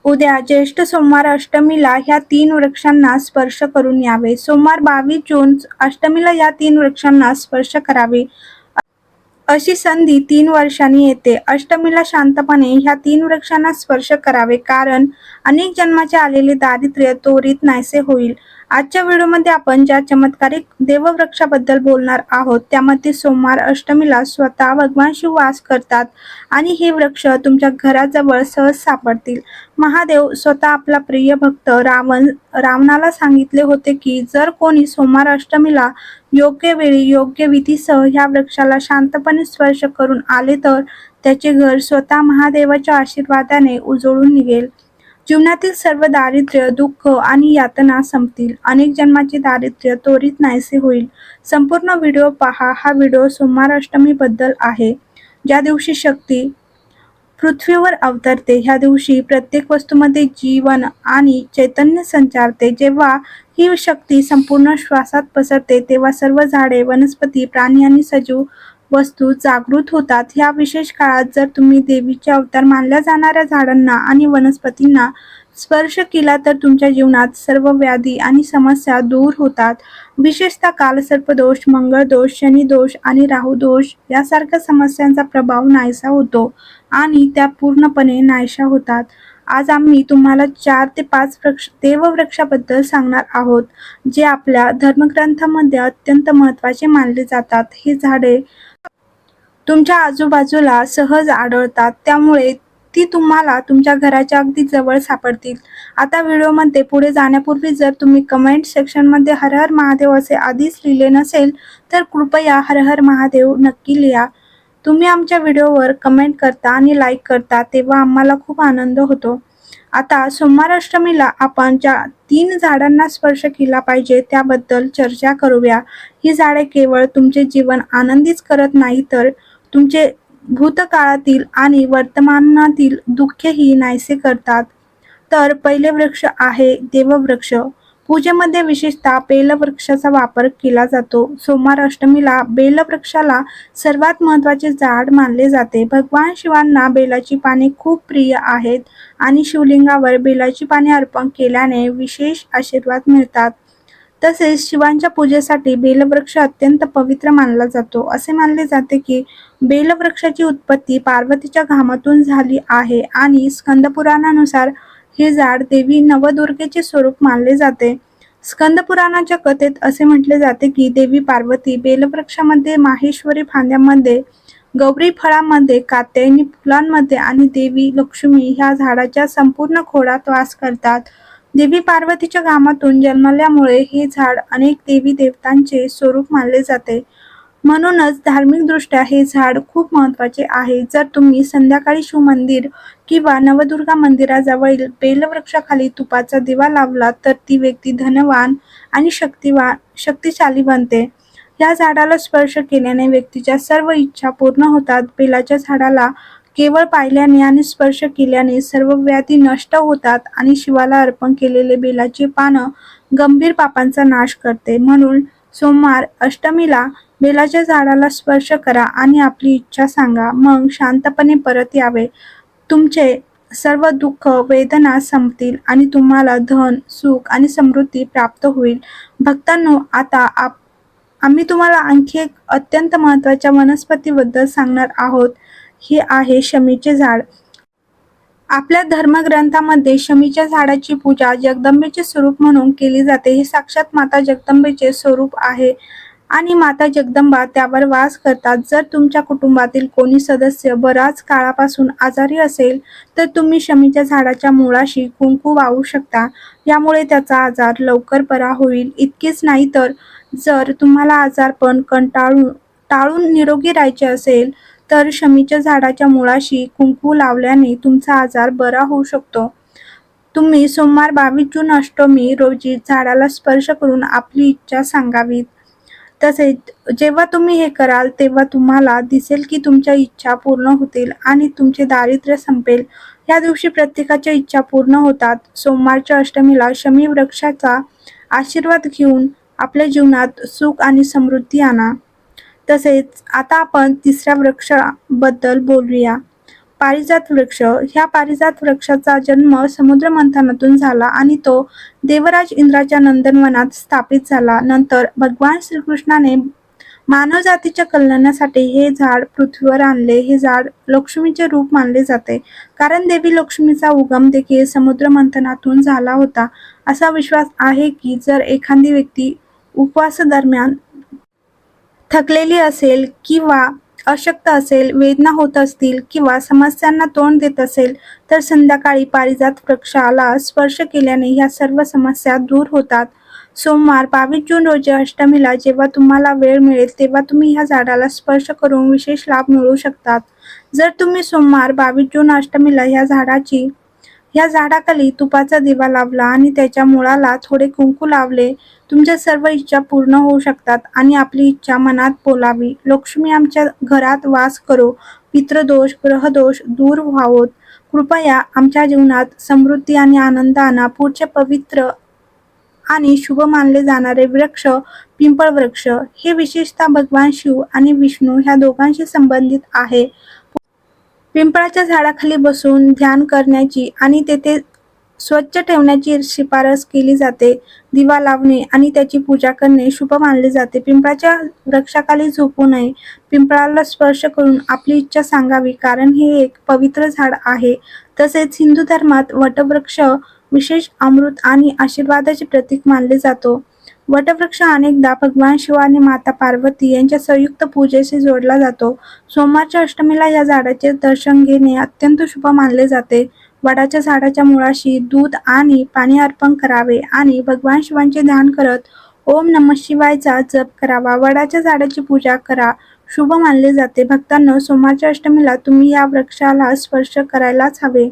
उद्या ज्येष्ठ सोमवार अष्टमीला ह्या 3 वृक्षांना स्पर्श करून यावे. सोमवार 22 जून अष्टमीला या 3 वृक्षांना स्पर्श करावे. अशी संधी 3 वर्षांनी येते. अष्टमीला शांतपणे ह्या 3 वृक्षांना स्पर्श करावे, कारण अनेक जन्माचे आलेले दारिद्र्य त्वरित नाहीसे होईल. आजच्या व्हिडिओमध्ये आपण ज्या चमत्कारिक देववृक्षाबद्दल बोलणार आहोत, त्यामध्ये सोमवार अष्टमीला स्वतः भगवान शिव वास करतात आणि हे वृक्ष तुमच्या घराजवळ सहज सापडतील. महादेव स्वतः आपला प्रिय भक्त रावणाला सांगितले होते की जर कोणी सोमवार अष्टमीला योग्य वेळी योग्य विधीसह ह्या वृक्षाला शांतपणे स्पर्श करून आले तर त्याचे घर स्वतः महादेवाच्या आशीर्वादाने उजळून निघेल. जीवनातील सर्व दारिद्र्य, दुःख आणि यातना संपतील. अनेक जन्माचे दारिद्र्य त्वरित नाहीसे होईल. संपूर्ण व्हिडिओ पहा. हा व्हिडिओ सोमवार अष्टमी बद्दल आहे, ज्या दिवशी शक्ती पृथ्वीवर अवतरते. ह्या दिवशी प्रत्येक वस्तूमध्ये जीवन आणि चैतन्य संचारते. जेव्हा ही शक्ती संपूर्ण श्वासात पसरते तेव्हा सर्व झाडे, वनस्पती, प्राणी आणि सजीव वस्तू जागृत होतात. ह्या विशेष काळात जर तुम्ही देवीचे अवतार मानल्या जाणाऱ्या झाडांना आणि वनस्पतींना स्पर्श केला तर तुमच्या जीवनात सर्व व्याधी आणि समस्या दूर होतात. विशेषतः कालसर्पदोष, मंगळदोष, शनिदोष आणि राहुदोष यासारख्या समस्यांचा प्रभाव नाहीसा होतो आणि त्या पूर्णपणे नाहीशा होतात. आज आम्ही तुम्हाला 4 ते 5 देववृक्षाबद्दल सांगणार आहोत, जे आपल्या धर्मग्रंथामध्ये अत्यंत महत्त्वाचे मानले जातात. ही झाडे तुमच्या आजूबाजूला सहज आढळतात, त्यामुळे ती तुम्हाला तुमच्या घराच्या अगदी जवळ सापडतील. आता व्हिडिओमध्ये पुढे जाण्यापूर्वी जर तुम्ही कमेंट सेक्शनमध्ये हर हर महादेव असे आधीच लिहिले नसेल तर कृपया हर हर महादेव नक्की लिहा. तुम्ही आमच्या व्हिडिओवर कमेंट करता आणि लाईक करता तेव्हा आम्हाला खूप आनंद होतो. आता सोमवार अष्टमीला आपण ज्या 3 झाडांना स्पर्श केला पाहिजे त्याबद्दल चर्चा करूया. ही झाडे केवळ तुमचे जीवन आनंदीच करत नाही तर तुमचे भूतकाळातील आणि वर्तमानातील दुःखही नाहीसे करतात. तर पहिले वृक्ष आहे देववृक्ष. पूजेमध्ये विशेषतः बेलवृक्षाचा वापर केला जातो. सोमवार अष्टमीला बेलवृक्षाला सर्वात महत्त्वाचे झाड मानले जाते. भगवान शिवांना बेलाची पाने खूप प्रिय आहेत आणि शिवलिंगावर बेलाची पाने अर्पण केल्याने विशेष आशीर्वाद मिळतात. तसेच शिवांच्या पूजेसाठी बेलवृक्ष अत्यंत पवित्र मानला जातो. असे मानले जाते की बेलवृक्षाची उत्पत्ती पार्वतीच्या घामातून झाली आहे आणि स्कंदपुराणानुसार हे झाड देवी नवदुर्गेचे स्वरूप मानले जाते. स्कंदपुराणाच्या कथेत असे म्हटले जाते की देवी पार्वती बेलवृक्षामध्ये, माहेश्वरी फांद्यांमध्ये, गौरी फळांमध्ये, कात्यायनी फुलांमध्ये आणि देवी लक्ष्मी ह्या झाडाच्या संपूर्ण खोडात वास करतात. देवी पार्वतीच्या घामातून जन्मल्यामुळे हे झाड अनेक देवी देवतांचे स्वरूप मानले जाते. म्हणूनच धार्मिकदृष्ट्या हे झाड खूप महत्त्वाचे आहे. जर तुम्ही संध्याकाळी शिव मंदिर किंवा नवदुर्गा मंदिराजवळील बेलवृक्षाखाली तुपाचा दिवा लावला तर ती व्यक्ती धनवान आणि शक्तिशाली बनते. या झाडाला स्पर्श केल्याने व्यक्तीच्या सर्व इच्छा पूर्ण होतात. बेलाच्या झाडाला केवळ पाहिल्याने आणि स्पर्श केल्याने सर्व व्याधी नष्ट होतात आणि शिवाला अर्पण केलेले बेलाचे पान गंभीर पापांचा नाश करते. म्हणून सोमवार अष्टमीला बेलाच्या झाडाला स्पर्श करा आणि आपली इच्छा सांगा, मग शांतपणे परत यावे. तुमचे सर्व दुःख, वेदना संपतील आणि तुम्हाला धन, सुख आणि समृद्धी प्राप्त होईल. भक्तांनो, आता आम्ही तुम्हाला आणखी एक अत्यंत महत्त्वाच्या वनस्पतीबद्दल सांगणार आहोत. हे आहे शमीचे झाड. आपल्या धर्मग्रंथामध्ये शमीच्या झाडाची पूजा जगदंबेचे स्वरूप म्हणून केली जाते. हे साक्षात माता जगदंबेचे स्वरूप आहे आणि माता जगदंबा त्यावर वास करतात. जर तुमच्या कुटुंबातील कोणी सदस्य बराच काळापासून आजारी असेल तर तुम्ही शमीच्या झाडाच्या मुळाशी कुंकू वाहू शकता. यामुळे त्याचा आजार लवकर बरा होईल. इतकेच नाही तर जर तुम्हाला आजारपण टाळून निरोगी राहायचे असेल तर शमीच्या झाडाच्या मुळाशी कुंकू लावल्याने तुमचा आजार बरा होऊ शकतो. तुम्ही सोमवार 22 जून अष्टमी रोजी झाडाला स्पर्श करून आपली इच्छा सांगावी. तसेच जेव्हा तुम्ही हे कराल तेव्हा तुम्हाला दिसेल की तुमच्या इच्छा पूर्ण होतील आणि तुमचे दारिद्र्य संपेल. या दिवशी प्रत्येकाच्या इच्छा पूर्ण होतात. सोमवारच्या अष्टमीला शमी वृक्षाचा आशीर्वाद घेऊन आपल्या जीवनात सुख आणि समृद्धी आणा. तसेच आता आपण तिसऱ्या वृक्षाबद्दल बोलूया. पारिजात वृक्ष. ह्या पारिजात वृक्षाचा जन्म समुद्र मंथनातून झाला आणि तो देवराज इंद्राच्या नंदनवनात स्थापित झाला. नंतर भगवान श्रीकृष्णाने मानवजातीच्या कल्याणासाठी हे झाड पृथ्वीवर आणले. हे झाड लक्ष्मीचे रूप मानले जाते, कारण देवी लक्ष्मीचा उगम देखील समुद्र मंथनातून झाला होता. असा विश्वास आहे की जर एखादी व्यक्ती उपवासादरम्यान थकलेली असेल किंवा अशक्त असेल, वेदना होत असतील किंवा समस्यांना तोंड देत असेल, तर संध्याकाळी पारिजात वृक्षाला स्पर्श केल्याने ह्या सर्व समस्या दूर होतात. सोमवार 22 जून रोजी अष्टमीला जेव्हा तुम्हाला वेळ मिळेल तेव्हा तुम्ही ह्या झाडाला स्पर्श करून विशेष लाभ मिळवू शकतात. जर तुम्ही सोमवार 22 जून अष्टमीला ह्या झाडाखाली तुपाचा दिवा लावला आणि त्याच्या मुळाला थोडे कुंकू लावले, तुमच्या सर्व इच्छा पूर्ण होऊ शकतात आणि आपली इच्छा मनात बोलावी. लक्ष्मी आमच्या घरात वास करो, पितृदोष ग्रहदोष दूर व्हावोत, कृपया आमच्या जीवनात समृद्धी आणि आनंद आणा. पुढचे पवित्र आणि शुभ मानले जाणारे वृक्ष पिंपळ वृक्ष. हे विशेषतः भगवान शिव आणि विष्णू ह्या दोघांशी संबंधित आहे. पिंपळाच्या झाडाखाली बसून ध्यान करण्याची आणि तेथे स्वच्छ ठेवण्याची शिफारस केली जाते. दिवा लावणे आणि त्याची पूजा करणे शुभ मानले जाते. पिंपळाच्या वृक्षाखाली झोपू नये. पिंपळाला स्पर्श करून आपली इच्छा सांगावी, कारण हे एक पवित्र झाड आहे. तसेच हिंदू धर्मात वटवृक्ष विशेष अमृत आणि आशीर्वादाचे प्रतीक मानले जातो. वटवृक्ष अनेकदा भगवान शिव आणि माता पार्वती यांच्या संयुक्त पूजेशी जोडला जातो. सोमवारच्या अष्टमीला या झाडाचे दर्शन घेणे अत्यंत शुभ मानले जाते. वडाच्या झाडाच्या मुळाशी दूध आणि पाणी अर्पण करावे आणि भगवान शिवांचे ध्यान करत ओम नमः शिवायचा जप करावा. वडाच्या झाडाची पूजा करा शुभ मानले जाते. भक्तांनो, सोमवारच्या अष्टमीला तुम्ही या वृक्षाला स्पर्श करायलाच हवे.